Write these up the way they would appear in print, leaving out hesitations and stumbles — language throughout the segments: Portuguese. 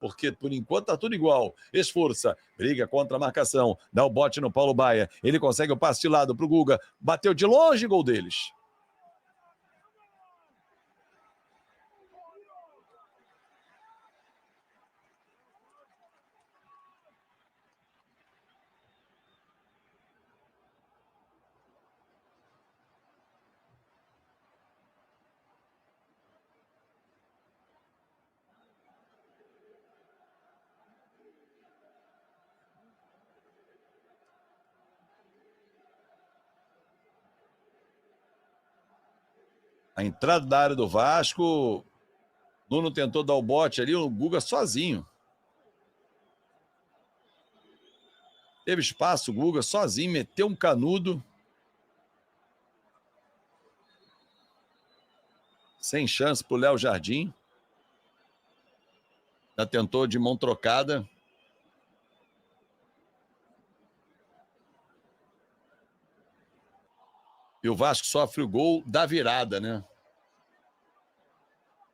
porque por enquanto tá tudo igual. Esforça, briga contra a marcação, dá o bote no Paulo Baia, ele consegue o passe de lado pro Guga, bateu de longe, gol deles. A entrada da área do Vasco, Nuno tentou dar o bote ali, o Guga sozinho. Teve espaço, o Guga sozinho, meteu um canudo. Sem chance pro Léo Jardim. Já tentou de mão trocada. E o Vasco sofre o gol da virada, né?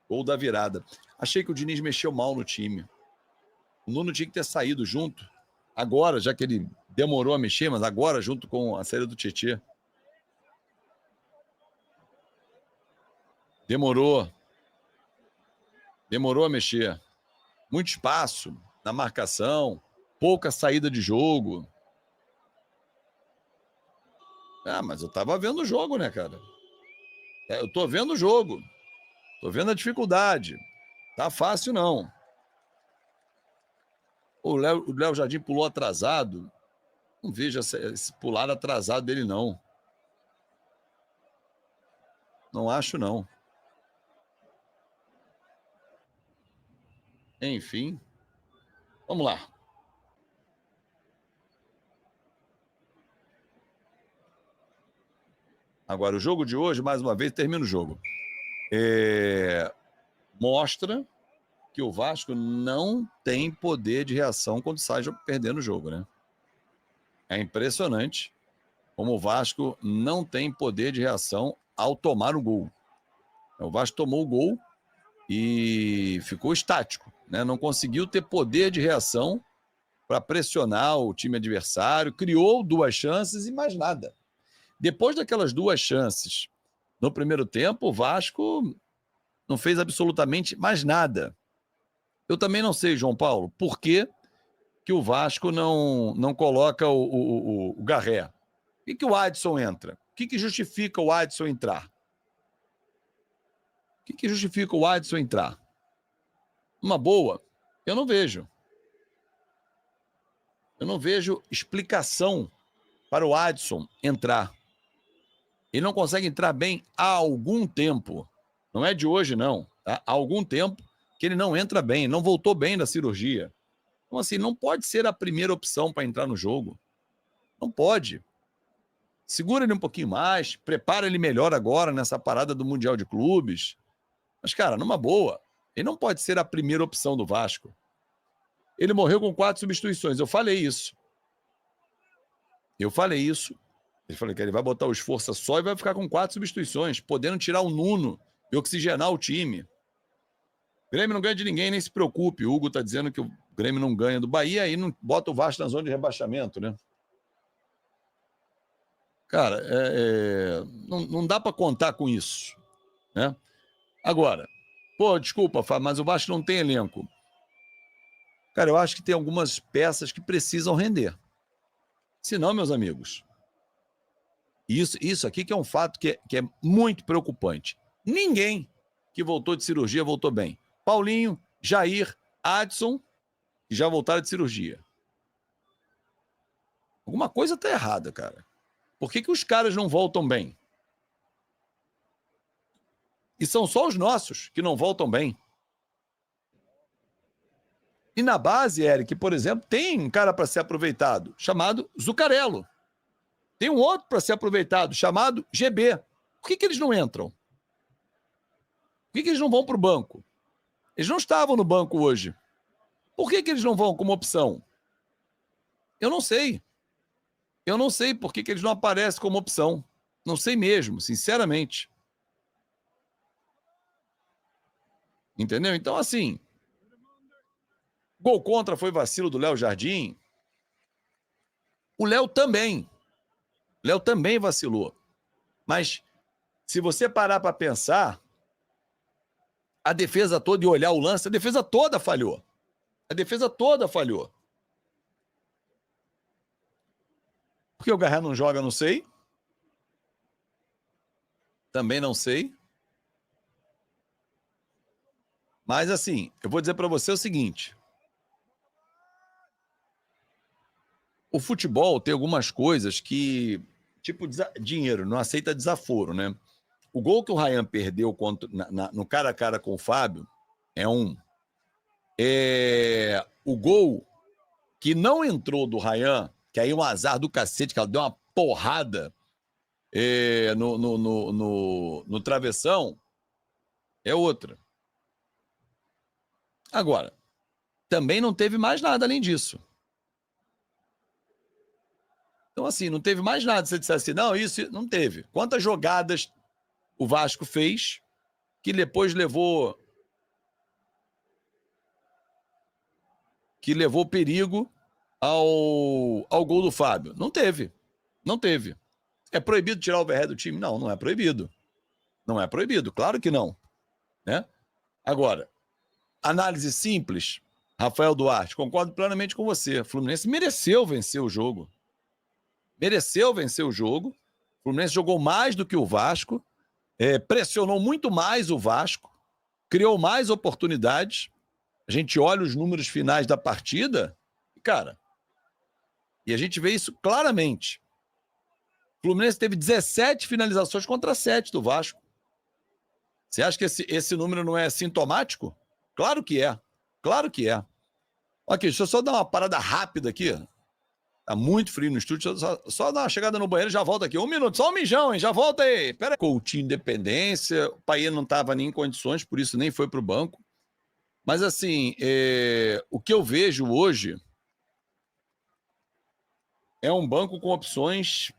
Gol da virada. Achei que o Diniz mexeu mal no time. O Nuno tinha que ter saído junto. Agora, já que ele demorou a mexer, mas agora junto com a saída do Tietê. Demorou a mexer. Muito espaço na marcação, pouca saída de jogo. Ah, mas eu tava vendo o jogo, né, cara? Eu tô vendo o jogo. Tô vendo a dificuldade. Tá fácil, não. O Léo Jardim pulou atrasado. Não vejo esse pular atrasado dele, não. Não acho, não. Enfim. Vamos lá. Agora, o jogo de hoje, mais uma vez, termina o jogo. Mostra que o Vasco não tem poder de reação quando sai perdendo o jogo, né? É impressionante como o Vasco não tem poder de reação ao tomar o gol. O Vasco tomou o gol e ficou estático, né? Não conseguiu ter poder de reação para pressionar o time adversário, criou 2 chances e mais nada. Depois daquelas 2 chances no primeiro tempo, o Vasco não fez absolutamente mais nada. Eu também não sei, João Paulo, por que o Vasco não coloca o Garré. Por que o Adson entra? O que justifica o Adson entrar? O que justifica o Adson entrar? Uma boa? Eu não vejo. Eu não vejo explicação para o Adson entrar. Ele não consegue entrar bem há algum tempo. Não é de hoje, não. Tá? Há algum tempo que ele não entra bem, não voltou bem da cirurgia. Então, assim, não pode ser a primeira opção para entrar no jogo. Não pode. Segura ele um pouquinho mais, prepara ele melhor agora nessa parada do Mundial de Clubes. Mas, cara, numa boa, ele não pode ser a primeira opção do Vasco. Ele morreu com 4 substituições. Eu falei isso. Ele falou que ele vai botar o esforço só e vai ficar com 4 substituições, podendo tirar o Nuno e oxigenar o time. O Grêmio não ganha de ninguém, nem se preocupe. O Hugo tá dizendo que o Grêmio não ganha do Bahia, aí não bota o Vasco na zona de rebaixamento, né? Cara, não dá para contar com isso, né? Agora, desculpa, Fábio, mas o Vasco não tem elenco. Cara, eu acho que tem algumas peças que precisam render. Se não, meus amigos, isso aqui que é um fato que é muito preocupante. Ninguém que voltou de cirurgia voltou bem. Paulinho, Jair, Adson, que já voltaram de cirurgia. Alguma coisa tá errada, cara. Por que os caras não voltam bem? E são só os nossos que não voltam bem. E na base, Eric, por exemplo, tem um cara para ser aproveitado, chamado Zuccarello. Tem um outro para ser aproveitado, chamado GB. Por que eles não entram? Por que eles não vão para o banco? Eles não estavam no banco hoje. Por que eles não vão como opção? Eu não sei. Eu não sei por que eles não aparecem como opção. Não sei mesmo, sinceramente. Entendeu? Então, assim, Gol contra foi vacilo do Léo Jardim. O Léo também vacilou. Mas se você parar para pensar, a defesa toda e olhar o lance, a defesa toda falhou. Por que o Garré não joga, não sei. Também não sei. Mas assim, eu vou dizer para você o seguinte. O futebol tem algumas coisas que, tipo dinheiro, não aceita desaforo, né? O gol que o Ryan perdeu no cara a cara com o Fábio é um. O gol que não entrou do Ryan, que aí é um azar do cacete, que ela deu uma porrada no travessão, é outra. Agora, também não teve mais nada além disso. Então, assim, não teve mais nada. Você disse assim, não, isso não teve. Quantas jogadas o Vasco fez que depois levou perigo ao gol do Fábio? Não teve. É proibido tirar o Verré do time? Não, não é proibido. Claro que não. Né? Agora, análise simples, Rafael Duarte, concordo plenamente com você. O Fluminense mereceu vencer o jogo. O Fluminense jogou mais do que o Vasco, pressionou muito mais o Vasco, criou mais oportunidades. A gente olha os números finais da partida, cara, e a gente vê isso claramente. O Fluminense teve 17 finalizações contra 7 do Vasco. Você acha que esse número não é sintomático? Claro que é. Aqui, deixa eu só dar uma parada rápida aqui. Tá muito frio no estúdio. Só dar uma chegada no banheiro e já volta aqui. 1 minuto, só um mijão, hein? Já volta aí. Pera aí. Coutinho Independência. O Paê não estava nem em condições, por isso nem foi para o banco. Mas, assim, o que eu vejo hoje é um banco com opções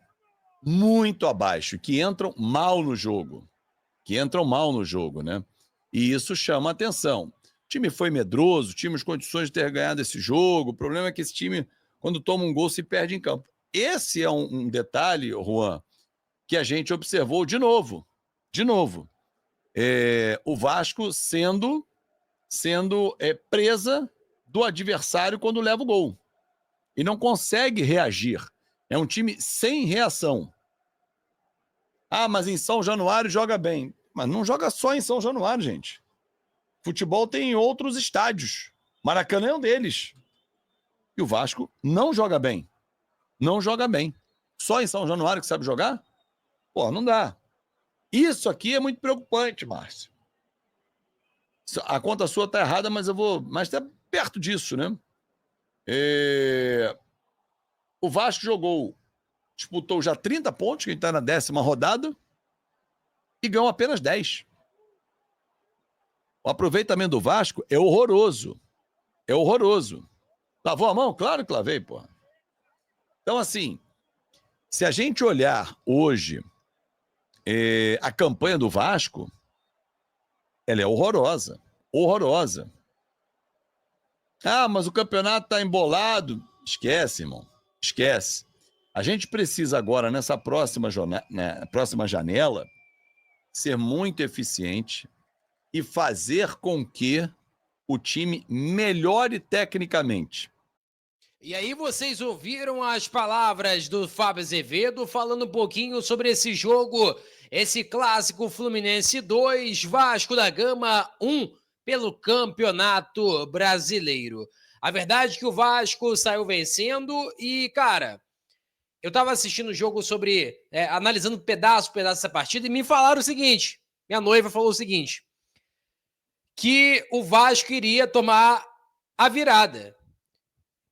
muito abaixo, que entram mal no jogo. Né? E isso chama atenção. O time foi medroso, tínhamos condições de ter ganhado esse jogo. O problema é que esse time, quando toma um gol, se perde em campo. Esse é um detalhe, Juan, que a gente observou de novo. O Vasco sendo presa do adversário quando leva o gol. E não consegue reagir. É um time sem reação. Ah, mas em São Januário joga bem. Mas não joga só em São Januário, gente. Futebol tem em outros estádios. Maracanã é um deles. E o Vasco não joga bem. Só em São Januário que sabe jogar? Pô, não dá. Isso aqui é muito preocupante, Márcio. A conta sua tá errada, mas mas tá perto disso, né? O Vasco disputou já 30 pontos, que a gente tá na 10ª rodada, e ganhou apenas 10. O aproveitamento do Vasco é horroroso. Lavou a mão? Claro que lavei, porra. Então, assim, se a gente olhar hoje a campanha do Vasco, ela é horrorosa. Ah, mas o campeonato tá embolado. Esquece, irmão. Esquece. A gente precisa agora, nessa próxima janela, ser muito eficiente e fazer com que o time melhore tecnicamente. E aí vocês ouviram as palavras do Fábio Azevedo falando um pouquinho sobre esse jogo, esse clássico Fluminense 2, Vasco da Gama 1 pelo Campeonato Brasileiro. A verdade é que o Vasco saiu vencendo e, cara, eu tava assistindo o jogo analisando pedaço dessa partida e me falaram o seguinte, minha noiva falou o seguinte, que o Vasco iria tomar a virada.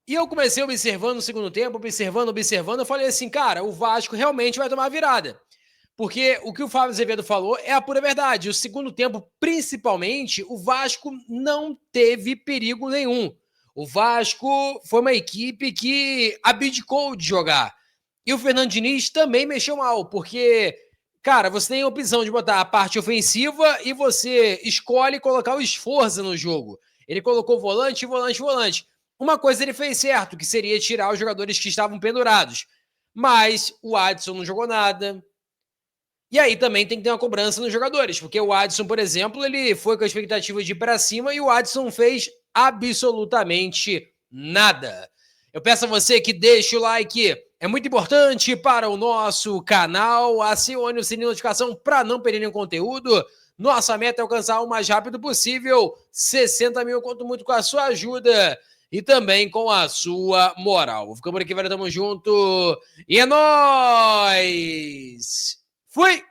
E eu comecei observando no segundo tempo, observando, eu falei assim, cara, o Vasco realmente vai tomar a virada. Porque o que o Fábio Azevedo falou é a pura verdade. O segundo tempo, principalmente, o Vasco não teve perigo nenhum. O Vasco foi uma equipe que abdicou de jogar. E o Fernando Diniz também mexeu mal, porque, cara, você tem a opção de botar a parte ofensiva e você escolhe colocar o esforço no jogo. Ele colocou volante, volante, volante. Uma coisa ele fez certo, que seria tirar os jogadores que estavam pendurados. Mas o Adson não jogou nada. E aí também tem que ter uma cobrança nos jogadores, porque o Adson, por exemplo, ele foi com a expectativa de ir para cima e o Adson fez absolutamente nada. Eu peço a você que deixe o like, é muito importante para o nosso canal, acione o sininho de notificação para não perder nenhum conteúdo. Nossa meta é alcançar o mais rápido possível 60 mil, conto muito com a sua ajuda e também com a sua moral. Vou ficando por aqui, velho, tamo junto e é nóis! Fui!